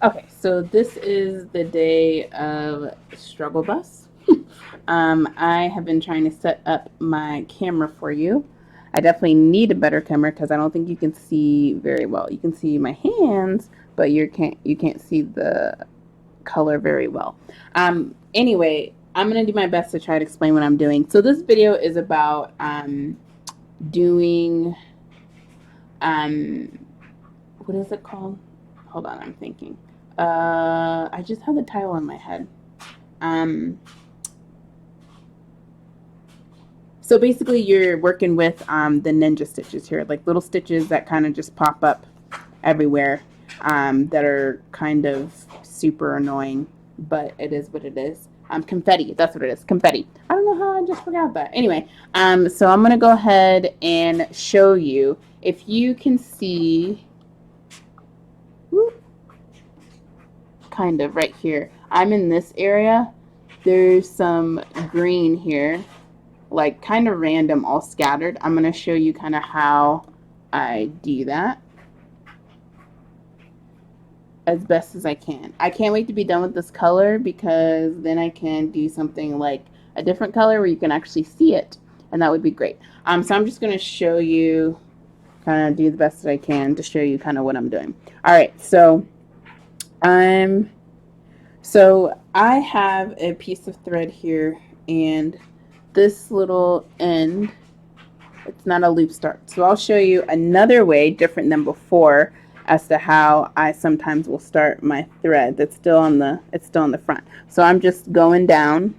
Okay, so this is the day of struggle bus. I have been trying to set up my camera for you. I definitely need a better camera because I don't think you can see very well. You can see my hands, but you can't see the color very well. Anyway, I'm gonna do my best to try to explain what I'm doing. So this video is about doing um, what is it called? Hold on, I'm thinking. I just had the title in my head. Um, so basically, you're working with the ninja stitches here, like little stitches that kind of just pop up everywhere, that are kind of super annoying, but it is what it is. Confetti, that's what it is. Confetti. I don't know how I just forgot that. Anyway, so I'm gonna go ahead and show you if you can see. Whoop, kind of right here. I'm in this area. There's some green here, like kind of random, all scattered. I'm going to show you kind of how I do that as best as I can. I can't wait to be done with this color because then I can do something like a different color where you can actually see it, and that would be great. So I'm just going to show you, kind of do the best that I can to show you kind of what I'm doing. All right, so I'm So I have a piece of thread here, and this little end, it's not a loop start. So I'll show you another way different than before as to how I sometimes will start my thread that's still on the front. So I'm just going down.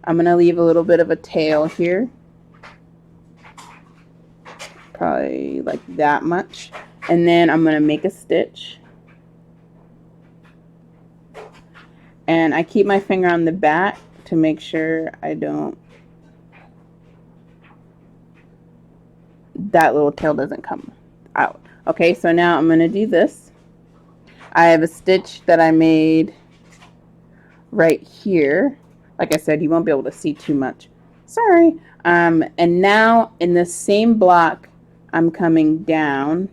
I'm going to leave a little bit of a tail here, probably like that much. And then I'm going to make a stitch. And I keep my finger on the back to make sure I don't, that little tail doesn't come out. Okay, so now I'm going to do this. I have a stitch that I made right here. Like I said, you won't be able to see too much. Sorry. And now in the same block, I'm coming down.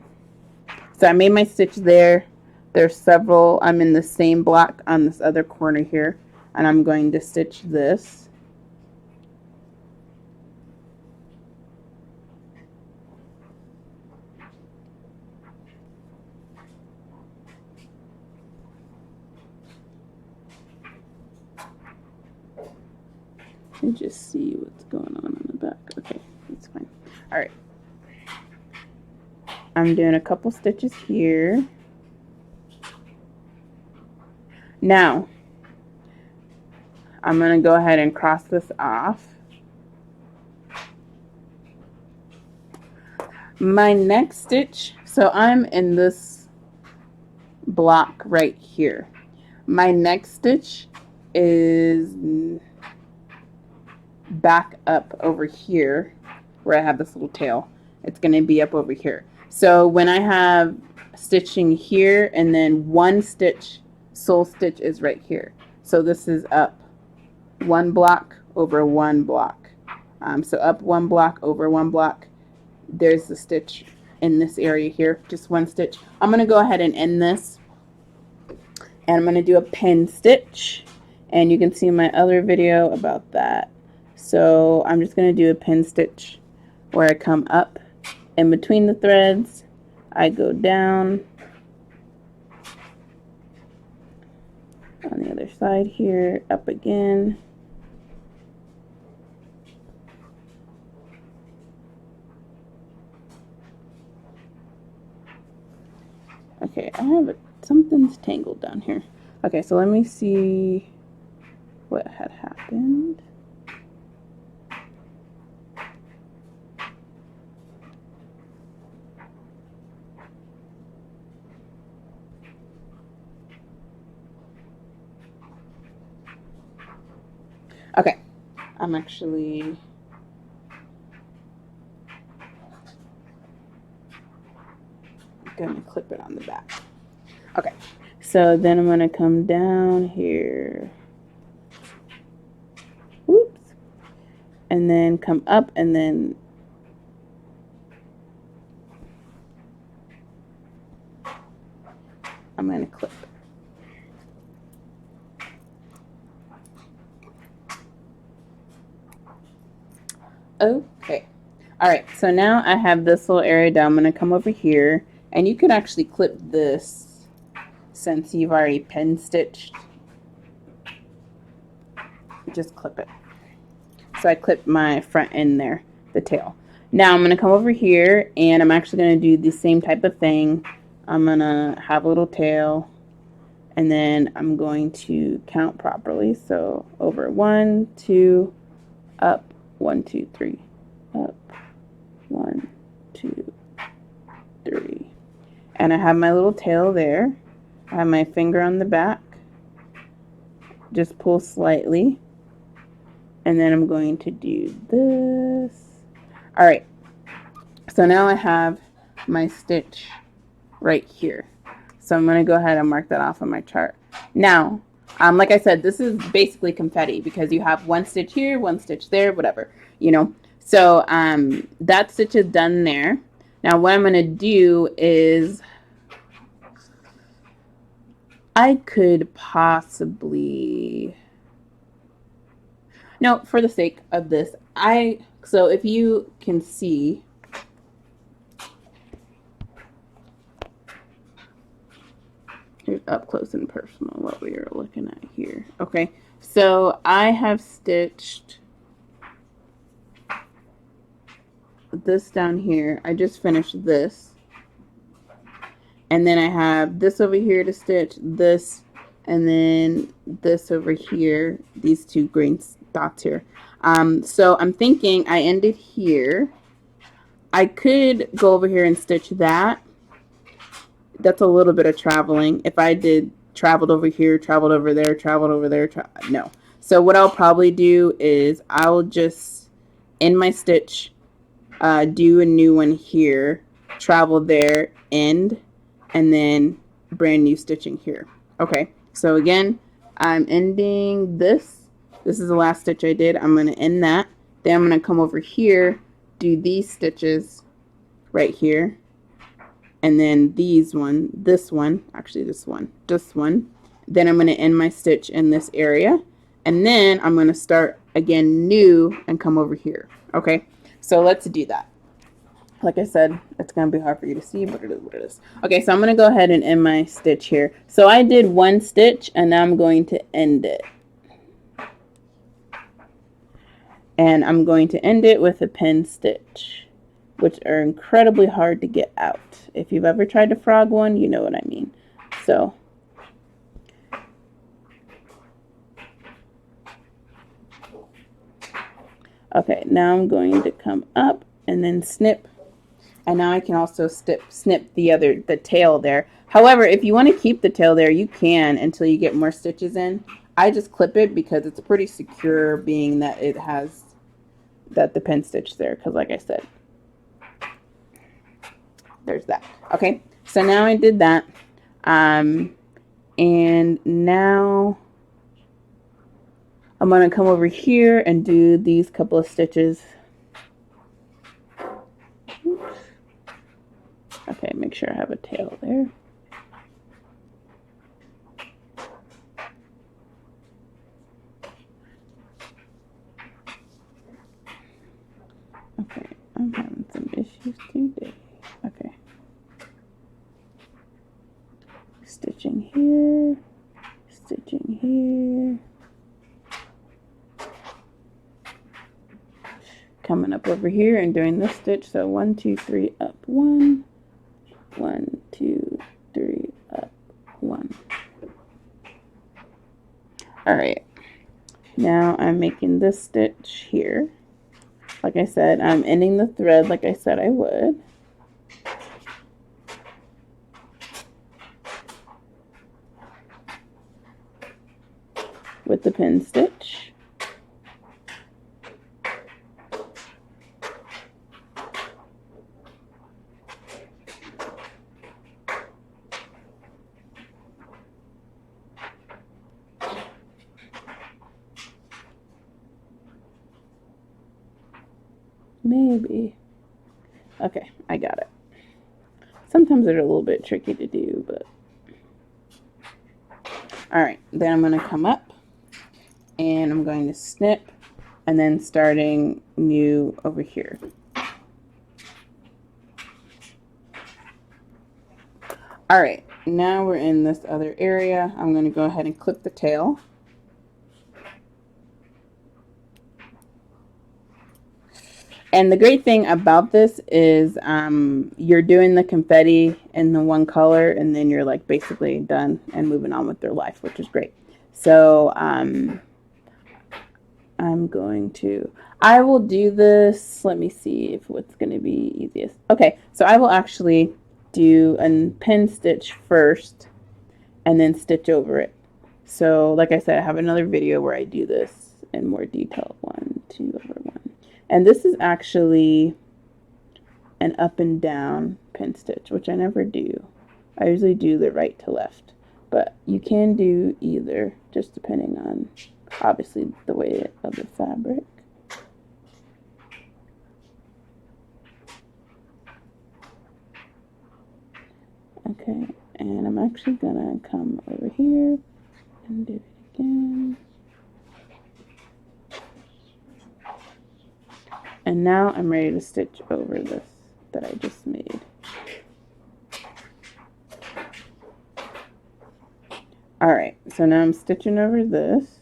So I made my stitch there. There's several. I'm in the same block on this other corner here, and I'm going to stitch this. And just see what's going on the back. Okay, that's fine. All right. I'm doing a couple stitches here. Now, I'm going to go ahead and cross this off. My next stitch, so I'm in this block right here. My next stitch is back up over here where I have this little tail. It's going to be up over here. So when I have stitching here and then one stitch, sole stitch is right here. So this is up one block over one block. So up one block over one block. There's the stitch in this area here, just one stitch. I'm going to go ahead and end this, and I'm going to do a pin stitch, and you can see my other video about that. So I'm just going to do a pin stitch where I come up in between the threads, I go down on the other side here, up again. Okay, I have something's tangled down here. Okay, so let me see what had happened. Okay, I'm actually gonna clip it on the back. Okay, so then I'm gonna come down here. Oops. And then come up and then I'm gonna clip. Okay. All right, so now I have this little area down. I'm going to come over here, and you could actually clip this since you've already pen stitched. Just clip it. So I clipped my front end there, the tail. Now I'm going to come over here, and I'm actually going to do the same type of thing. I'm going to have a little tail, and then I'm going to count properly. So over 1, 2, up, 1, 2, 3, up, 1, 2, 3. And I have my little tail there. I have my finger on the back. Just pull slightly. And then I'm going to do this. All right. So now I have my stitch right here. So I'm going to go ahead and mark that off on my chart. Now, like I said, this is basically confetti because you have one stitch here, one stitch there, whatever, you know. So that stitch is done there. Now what I'm going to do is I could possibly, no, for the sake of this, so if you can see, here's up close and personal what we are looking at here. Okay, so I have stitched this down here. I just finished this. And then I have this over here to stitch, this, and then this over here, these two green dots here. So I'm thinking I ended here. I could go over here and stitch that. That's a little bit of traveling. If I did traveled over here, traveled over there, traveled over there, no. So what I'll probably do is I'll just end my stitch, do a new one here, travel there, end, and then brand new stitching here. Okay, so again, I'm ending this. This is the last stitch I did. I'm going to end that. Then I'm going to come over here, do these stitches right here, and then this one, then I'm going to end my stitch in this area, and then I'm going to start again new and come over here. Okay, so let's do that. Like I said, it's going to be hard for you to see, but it is what it is. Okay, so I'm going to go ahead and end my stitch here. So I did one stitch, and now I'm going to end it. And I'm going to end it with a pin stitch, which are incredibly hard to get out. If you've ever tried to frog one, you know what I mean. So okay, now I'm going to come up and then snip. And now I can also snip the tail there. However, if you want to keep the tail there, you can until you get more stitches in. I just clip it because it's pretty secure, being that it has the pin stitch there, because like I said, there's that. Okay, so now I did that. And now I'm going to come over here and do these couple of stitches. Oops. Okay, make sure I have a tail there. Okay, I'm having some issues today. Okay. Stitching here, stitching here. Coming up over here and doing this stitch. So 1, 2, 3, up 1. 1, 2, 3, up 1. All right. Now I'm making this stitch here. Like I said, I'm ending the thread like I said I would. With the pin stitch. Maybe. Okay, I got it. Sometimes they're a little bit tricky to do, but. All right, then I'm going to come up and I'm going to snip and then starting new over here. All right, now we're in this other area. I'm going to go ahead and clip the tail. And the great thing about this is you're doing the confetti in the one color, and then you're like basically done and moving on with their life, which is great. So I will do this. Let me see if what's going to be easiest. Okay, so I will actually do a pin stitch first and then stitch over it. So like I said, I have another video where I do this in more detail. 1, 2 over 1. And this is actually an up and down pin stitch, which I never do. I usually do the right to left, but you can do either, just depending on obviously the weight of the fabric. Okay, and I'm actually gonna come over here and do it again. And now I'm ready to stitch over this that I just made. All right, so now I'm stitching over this.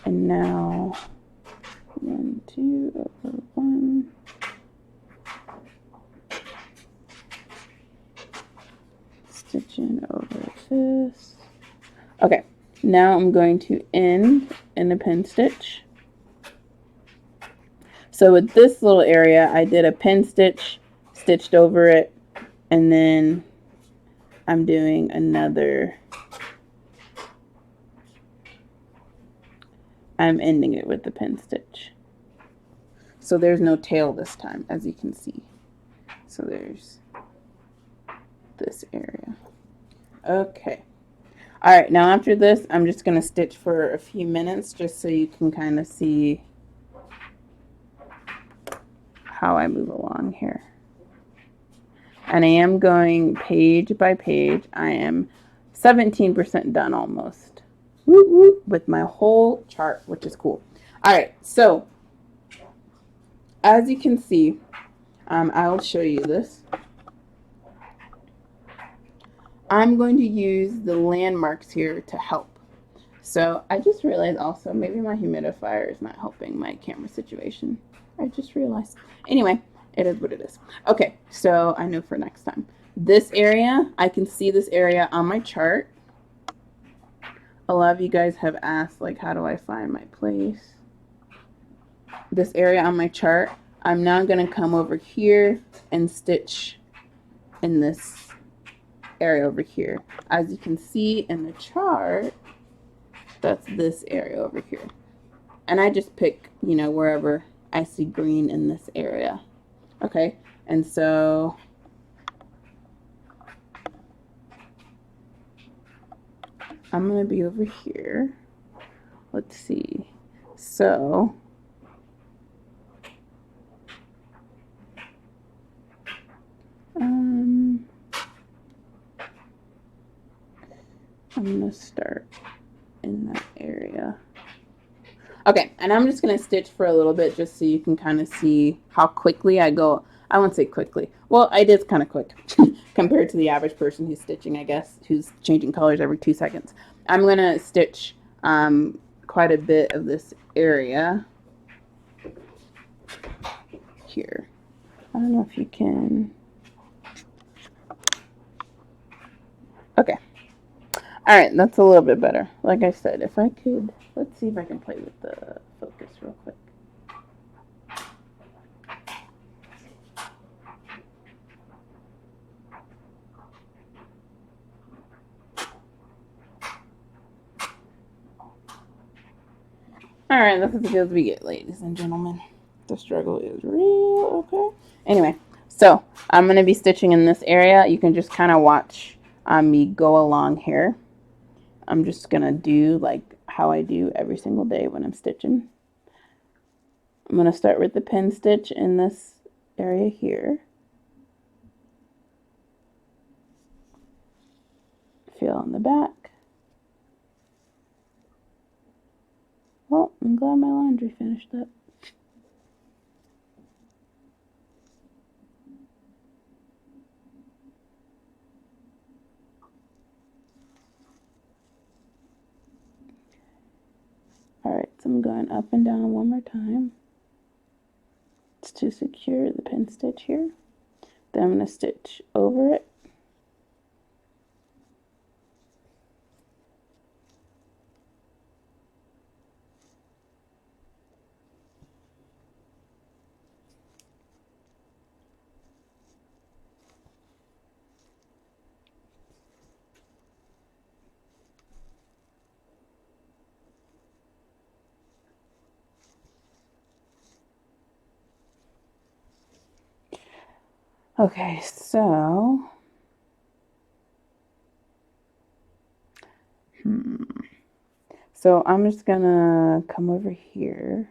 And now 1, 2 over 1. Stitching over this. Okay, now I'm going to end in a pin stitch. So with this little area, I did a pin stitch, stitched over it, and then I'm doing another, I'm ending it with the pin stitch. So there's no tail this time, as you can see. So there's this area. Okay. All right, now after this, I'm just going to stitch for a few minutes just so you can kind of see how I move along here. And I am going page by page. I am 17% done almost. Woo woo, with my whole chart, which is cool. All right, so as you can see, I will show you this. I'm going to use the landmarks here to help. So I just realized also maybe my humidifier is not helping my camera situation. I just realized. Anyway, it is what it is. Okay, so I know for next time. This area, I can see this area on my chart. A lot of you guys have asked, like, how do I find my place? This area on my chart, I'm now going to come over here and stitch in this area over here. As you can see in the chart, that's this area over here. And I just pick, you know, wherever I see green in this area. Okay, and so I'm going to be over here. Let's see. So I'm going to start in that area. Okay, and I'm just going to stitch for a little bit just so you can kind of see how quickly I go. I won't say quickly. Well, it is kind of quick compared to the average person who's stitching, I guess, who's changing colors every 2 seconds. I'm going to stitch quite a bit of this area here. I don't know if you can. Okay. All right, that's a little bit better. Like I said, if I could, let's see if I can play with the focus real quick. All right, that's as good as we get, ladies and gentlemen. The struggle is real, okay? Anyway, so I'm going to be stitching in this area. You can just kind of watch me go along here. I'm just going to do like how I do every single day when I'm stitching. I'm going to start with the pin stitch in this area here. Feel on the back. glad my laundry finished up. Alright, so I'm going up and down one more time. It's to secure the pin stitch here. Then I'm going to stitch over it. Okay, so so I'm just gonna come over here.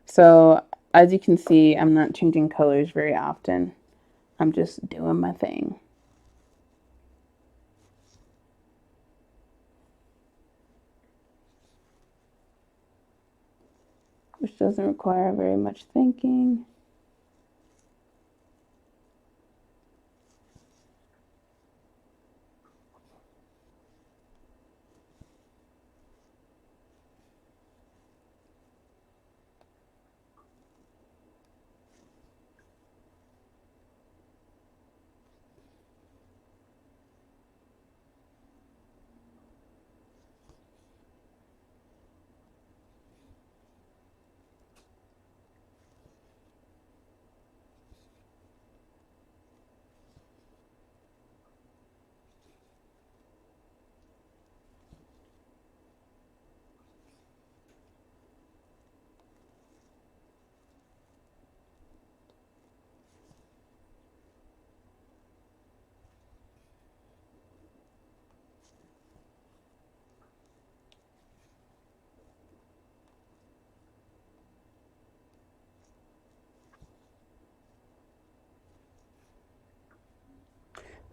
So as you can see, I'm not changing colors very often. I'm just doing my thing. Which doesn't require very much thinking.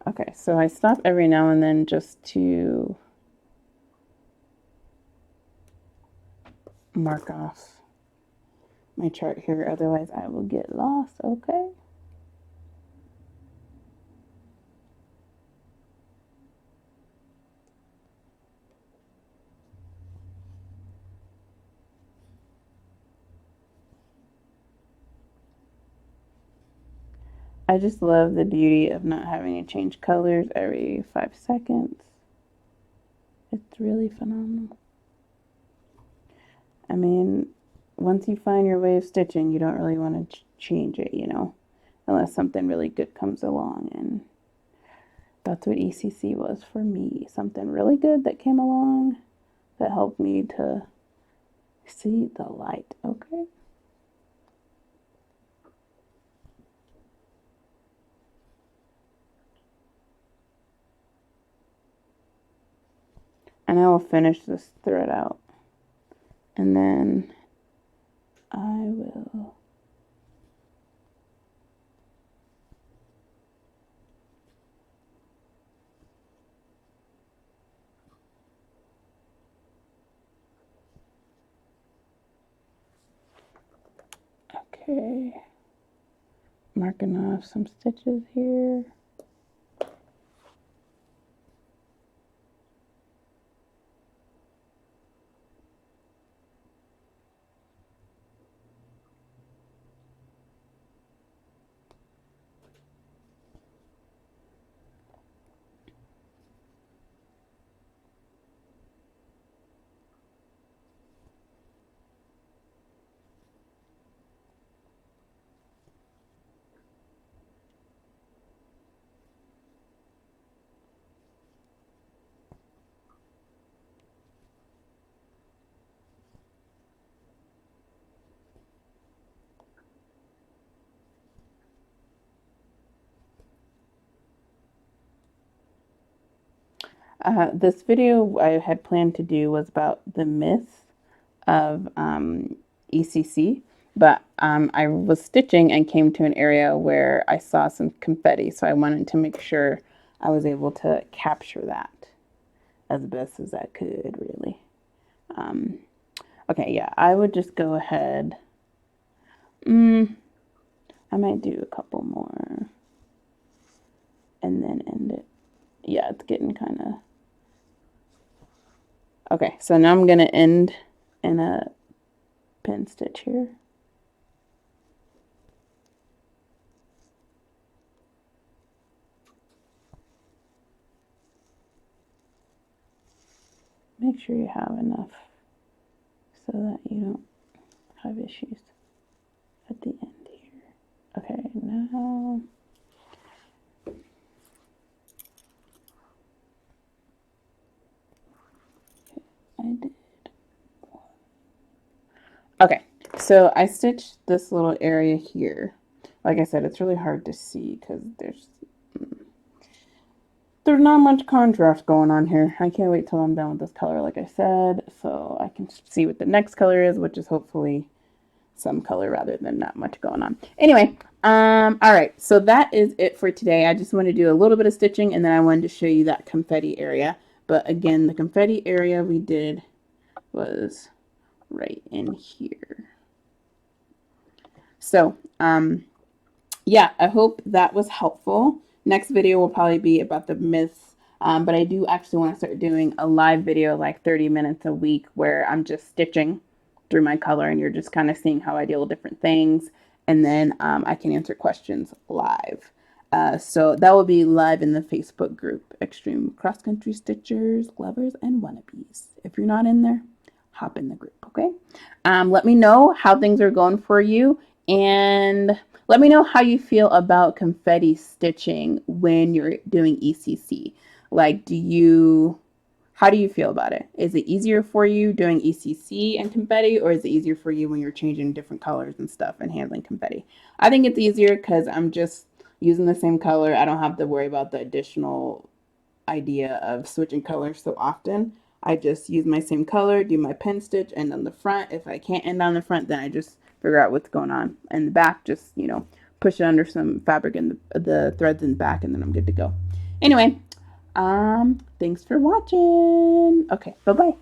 Okay, so I stop every now and then just to mark off my chart here, otherwise I will get lost, okay? I just love the beauty of not having to change colors every 5 seconds. It's really phenomenal. I mean, once you find your way of stitching, you don't really want to change it, you know, unless something really good comes along. And that's what ECC was for me. Something really good that came along that helped me to see the light, okay? And I will finish this thread out. And then I will okay, marking off some stitches here. This video I had planned to do was about the myth of ECC, but I was stitching and came to an area where I saw some confetti, so I wanted to make sure I was able to capture that as best as I could, really. Okay, yeah, I would just go ahead. I might do a couple more and then end it. Yeah, it's getting kind of... Okay, so now I'm going to end in a pin stitch here. Make sure you have enough so that you don't have issues at the end here. Okay, now... I did. Okay, so I stitched this little area here. Like I said, it's really hard to see because there's not much contrast going on here. I can't wait till I'm done with this color, like I said, so I can see what the next color is, which is hopefully some color rather than not much going on. Anyway, all right, so that is it for today. I just want to do a little bit of stitching, and then I wanted to show you that confetti area. But again, the confetti area we did was right in here. So, yeah, I hope that was helpful. Next video will probably be about the myths, but I do actually want to start doing a live video, like 30 minutes a week, where I'm just stitching through my color and you're just kind of seeing how I deal with different things. And then I can answer questions live. So that will be live in the Facebook group, Extreme Cross Country Stitchers, Lovers, and Wannabes. If you're not in there, hop in the group, okay? Let me know how things are going for you, and let me know how you feel about confetti stitching when you're doing ECC. Like, how do you feel about it? Is it easier for you doing ECC and confetti, or is it easier for you when you're changing different colors and stuff and handling confetti? I think it's easier because I'm just using the same color. I don't have to worry about the additional idea of switching colors so often. I just use my same color, do my pen stitch, and on the front, if I can't end on the front, then I just figure out what's going on. And the back, just, push it under some fabric and the threads in the back, and then I'm good to go. Anyway, thanks for watching. Okay, bye-bye.